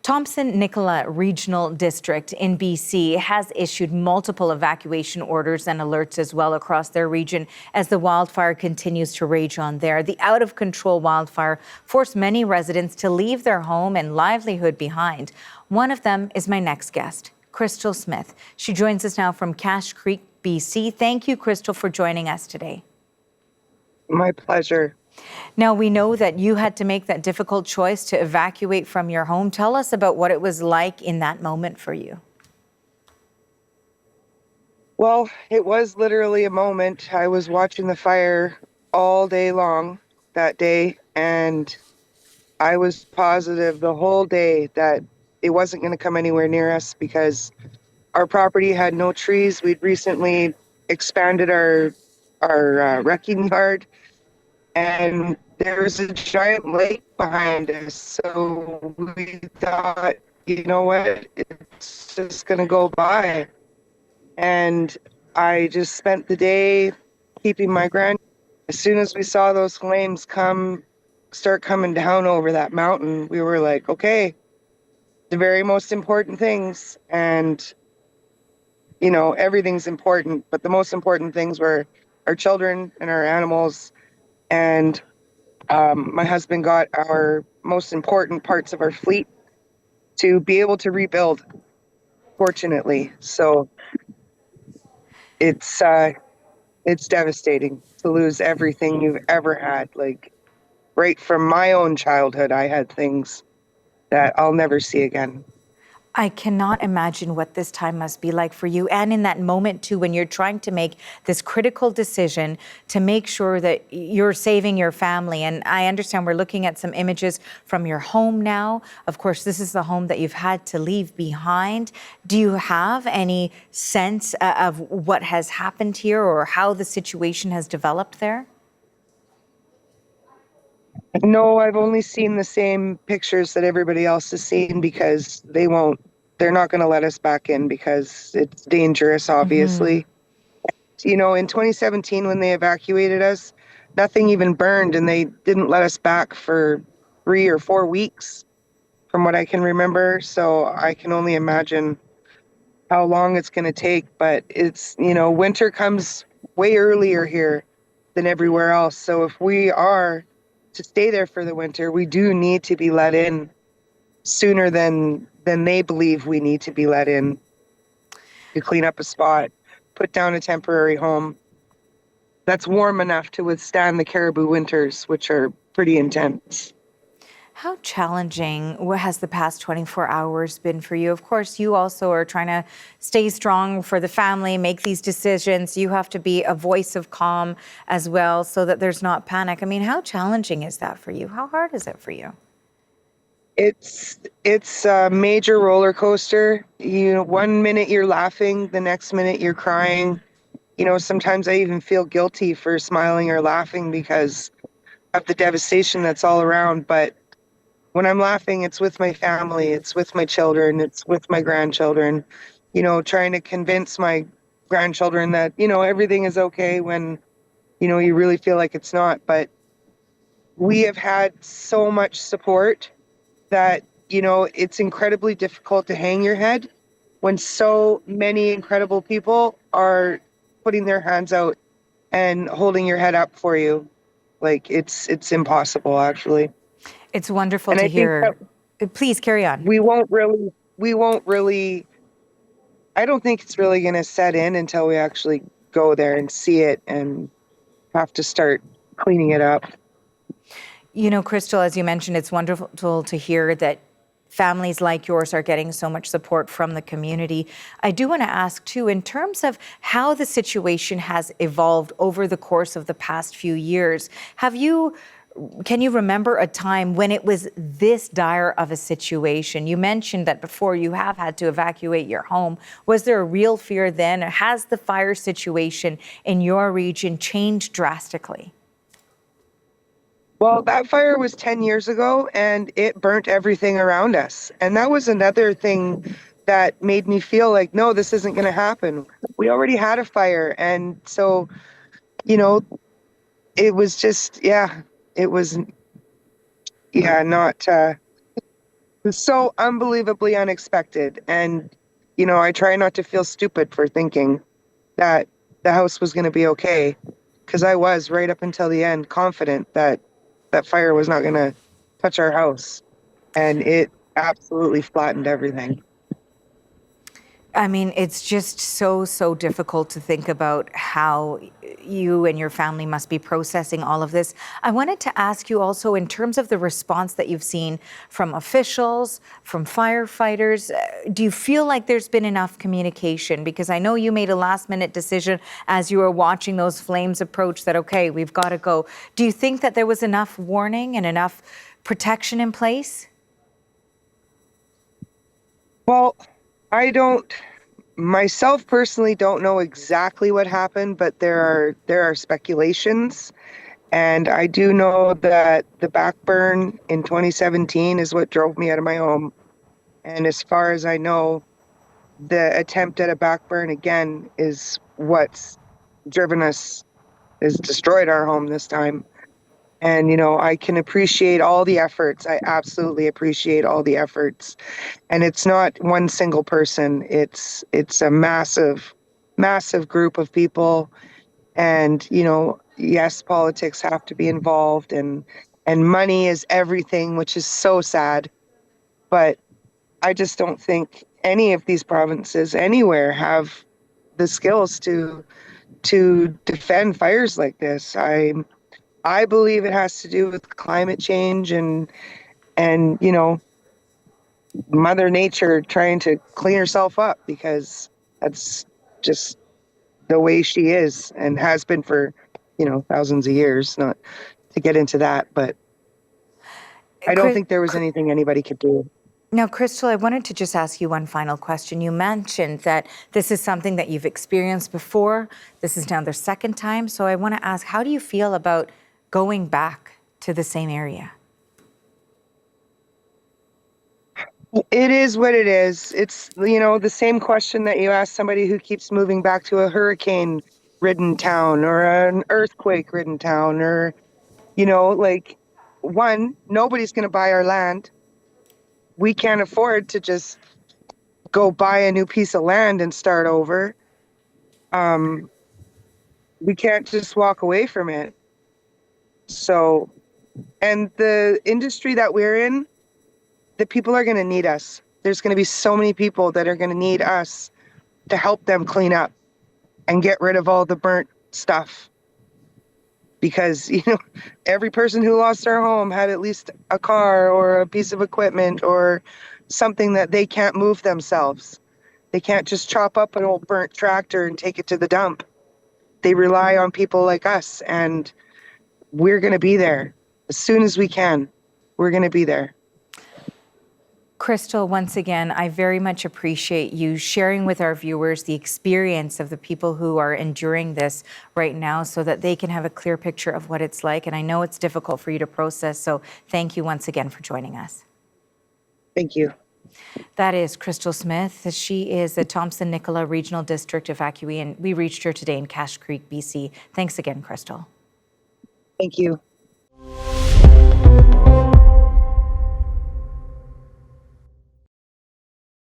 Thompson-Nicola Regional District in BC has issued multiple evacuation orders and alerts as well across their region as the wildfire continues to rage on there. The out-of-control wildfire forced many residents to leave their home and livelihood behind. One of them is my next guest, Crystal Smith. She joins us now from Cache Creek, BC. Thank you, Crystal, for joining us today. My pleasure. Now, we know that you had to make that difficult choice to evacuate from your home. Tell us about what it was like in that moment for you. Well, it was literally a moment. I was watching the fire all day long that day, and I was positive the whole day that it wasn't going to come anywhere near us because our property had no trees. We'd recently expanded our wrecking yard, and there's a giant lake behind us. So we thought, you know what, it's just going to go by. And I just spent the day keeping my As soon as we saw those flames start coming down over that mountain, we were like, okay, the very most important things. And, you know, everything's important, but the most important things were our children and our animals. And my husband got our most important parts of our fleet to be able to rebuild, fortunately. So it's devastating to lose everything you've ever had. Like, right from my own childhood, I had things that I'll never see again. I cannot imagine what this time must be like for you. And in that moment, too, when you're trying to make this critical decision to make sure that you're saving your family. And I understand we're looking at some images from your home now. Of course, this is the home that you've had to leave behind. Do you have any sense of what has happened here or how the situation has developed there? No, I've only seen the same pictures that everybody else has seen because they're not going to let us back in because it's dangerous, obviously. Mm-hmm. You know, in 2017, when they evacuated us, nothing even burned and they didn't let us back for 3 or 4 weeks from what I can remember. So I can only imagine how long it's going to take, but it's, you know, winter comes way earlier here than everywhere else. So if we are to stay there for the winter, we do need to be let in sooner than they believe we need to be let in to clean up a spot, put down a temporary home that's warm enough to withstand the caribou winters, which are pretty intense. How challenging has the past 24 hours been for you? Of course, you also are trying to stay strong for the family, make these decisions. You have to be a voice of calm as well so that there's not panic. I mean, how challenging is that for you? How hard is it for you? It's a major roller coaster. You know, one minute you're laughing, the next minute you're crying. You know, sometimes I even feel guilty for smiling or laughing because of the devastation that's all around. But when I'm laughing, it's with my family, it's with my children, it's with my grandchildren, you know, trying to convince my grandchildren that, you know, everything is okay when, you know, you really feel like it's not. But we have had so much support that, you know, it's incredibly difficult to hang your head when so many incredible people are putting their hands out and holding your head up for you. Like, it's impossible, actually. It's wonderful to hear. Please carry on. We won't really, I don't think it's really going to set in until we actually go there and see it and have to start cleaning it up. You know, Crystal, as you mentioned, it's wonderful to hear that families like yours are getting so much support from the community. I do want to ask, too, in terms of how the situation has evolved over the course of the past few years, can you remember a time when it was this dire of a situation? You mentioned that before you have had to evacuate your home. Was there a real fear then? Or has the fire situation in your region changed drastically? Well, that fire was 10 years ago and it burnt everything around us. And that was another thing that made me feel like, no, this isn't going to happen. We already had a fire. And so, you know, it was just, it was, not was so unbelievably unexpected. And, I try not to feel stupid for thinking that the house was going to be okay, because I was right up until the end confident that that fire was not going to touch our house. And it absolutely flattened everything. I mean, it's just so difficult to think about how you and your family must be processing all of this. I wanted to ask you also, in terms of the response that you've seen from officials, from firefighters, do you feel like there's been enough communication? Because I know you made a last-minute decision as you were watching those flames approach that, okay, we've got to go. Do you think that there was enough warning and enough protection in place? Well, I don't myself personally don't know exactly what happened, but there are speculations. And I do know that the backburn in 2017 is what drove me out of my home. And as far as I know, the attempt at a backburn again is what's driven us, is destroyed our home this time. And, I can appreciate all the efforts. I absolutely appreciate all the efforts. And it's not one single person. It's a massive group of people. And, yes, politics have to be involved, and money is everything, which is so sad. But I just don't think any of these provinces anywhere have the skills to defend fires like this. I believe it has to do with climate change and Mother Nature trying to clean herself up, because that's just the way she is and has been for thousands of years. Not to get into that, but I don't think there was anything anybody could do. Now, Crystal, I wanted to just ask you one final question. You mentioned that this is something that you've experienced before. This is now the second time. So I want to ask, how do you feel about going back to the same area? It is what it is. It's, the same question that you ask somebody who keeps moving back to a hurricane-ridden town or an earthquake-ridden town, or, like, one, nobody's going to buy our land. We can't afford to just go buy a new piece of land and start over. We can't just walk away from it. So, and the industry that we're in, the people are going to need us. There's going to be so many people that are going to need us to help them clean up and get rid of all the burnt stuff. Because, every person who lost their home had at least a car or a piece of equipment or something that they can't move themselves. They can't just chop up an old burnt tractor and take it to the dump. They rely on people like us, and we're going to be there as soon as we can. We're going to be there. Crystal, once again, I very much appreciate you sharing with our viewers the experience of the people who are enduring this right now so that they can have a clear picture of what it's like. And I know it's difficult for you to process, so thank you once again for joining us. Thank you. That is Crystal Smith. She is the Thompson-Nicola Regional District evacuee, and we reached her today in Cache Creek, BC. Thanks again, Crystal. Thank you.